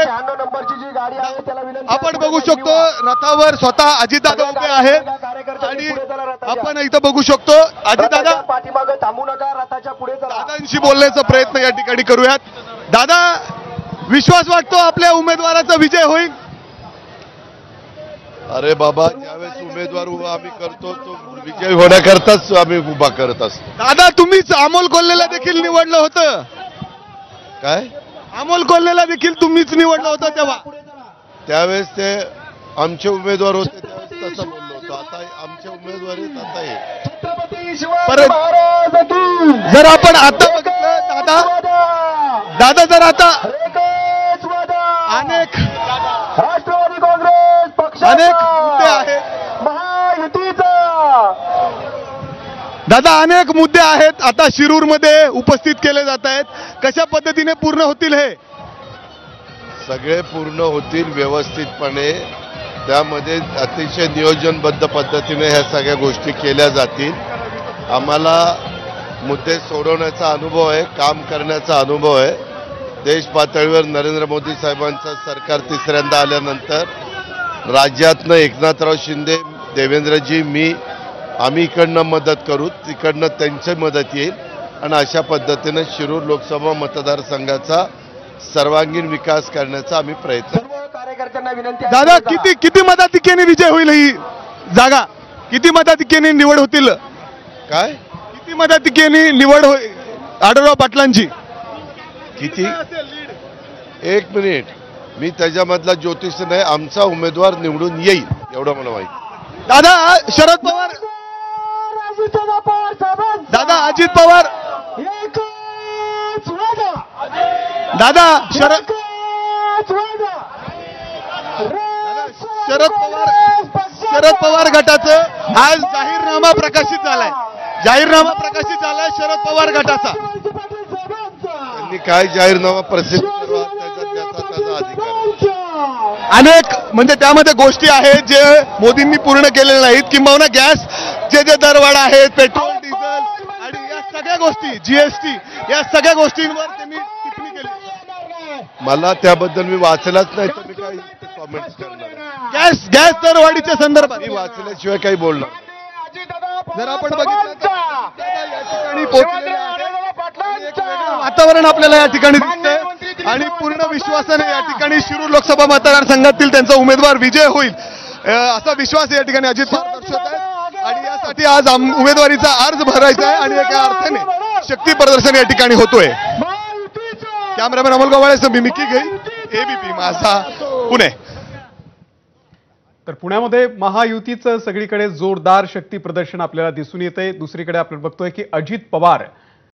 96 नंबरची जी गाडी आहे त्याला विनंती आपण बघू शकतो रथावर स्वतः अजितदादा उभे आहेत आणि आपण इथं बघू शकतो अजितदादा पाठीमागे थांबू नका, रथाच्या पुढे चला. दादांशी बोलण्याचा प्रयत्न या ठिकाणी करूयात. दादा, विश्वास वाटतो आपल्या उमेदवाराचा विजय होईल? अरे बाबा, ज्यावेळेस उमेदवार उभा आम्ही करतो तो विजय होण्याकरताच आम्ही उभा करत असतो. दादा, तुम्हीच अमोल कोल्हेला देखील निवडलं होतं. काय? अमोल कोल्हेला देखील तुम्हीच निवडलं होतं तेव्हा. त्यावेळेस ते आमचे उमेदवार होते, त्यावेळेस तसं बोललो होतो. आता आमचे उमेदवार आहेत, आता हे परत जर आपण आता बघितलं दादा जर आता अनेक राष्ट्रवादी काँग्रेस पक्ष मुद्दे आहेत महायुतीचा दादा, अनेक मुद्दे आहेत आता शिरूरमध्ये उपस्थित केले जात आहेत. कशा पद्धतीने पूर्ण होतील? हे सगळे पूर्ण होतील व्यवस्थितपणे. त्यामध्ये अतिशय नियोजनबद्ध पद्धतीने ह्या सगळ्या गोष्टी केल्या जातील. आम्हाला मुद्दे सोडवण्याचा अनुभव आहे, काम करण्याचा अनुभव आहे. देश पातळीवर नरेंद्र मोदी साहेबांचं सरकार तिसऱ्यांदा आल्यानंतर राज्यातनं एकनाथराव शिंदे, देवेंद्रजी, मी आम्ही इकडनं मदत करू, तिकडनं त्यांची मदत येईल आणि अशा पद्धतीनं शिरूर लोकसभा मतदारसंघाचा सर्वांगीण विकास करण्याचा आम्ही प्रयत्न. कार्यकर्त्यांना विनंती. दादा, किती मताधिक्याने विजय होईल? ही जागा किती मताधिक्याने निवड होतील? काय? किती मताधिक्याने निवड होईल आढळराव पाटलांची? किती? एक मिनिट, मी त्याच्यामधला ज्योतिष नाही. आमचा उमेदवार निवडून येईल एवढं मला माहिती. दादा, शरद पवार, दादा अजित पवार, दादा शरद पवार गटाचं आज जाहीरनामा प्रकाशित झालाय. शरद पवार गटाचा. त्यांनी काय जाहीरनामा प्रसिद्ध करावा त्याचा अधिकार. अनेक म्हणजे त्यामध्ये गोष्टी आहेत जे मोदींनी पूर्ण केलेल्या नाहीत, किंबहुना गॅस जे दरवाढ आहेत, पेट्रोल, डिझेल आणि या सगळ्या गोष्टी, जीएसटी, या सगळ्या गोष्टींवर त्यांनी टिप्पणी केली. मला त्याबद्दल मी वाचलाच नाही, तर मी काय कॉमेंट्स करणार? गॅस दरवाढीच्या संदर्भात मी वाचल्याशिवाय काही बोलणार. जर आपण बघितलं या ठिकाणी पोहोचलेले वातावरण आपल्याला या ठिकाणी दिसतंय आणि पूर्ण विश्वासाने या ठिकाणी शिरूर लोकसभा मतदारसंघातील त्यांचा उमेदवार विजय होईल असा विश्वास या ठिकाणी अजित पवार दर्शवत आहेत. आणि यासाठी आज उमेदवारीचा अर्ज भरायचा आहे आणि एका अर्थाने शक्ती प्रदर्शन या ठिकाणी होतोय. कॅमेरामॅन अमोल गवाळेसह मी मिकी घेईल, एबीपी माझा, पुणे. तर पुण्यामध्ये महायुतीचं सगळीकडे जोरदार शक्ती प्रदर्शन आपल्याला दिसून येतंय. दुसरीकडे आपण बघतोय की अजित पवार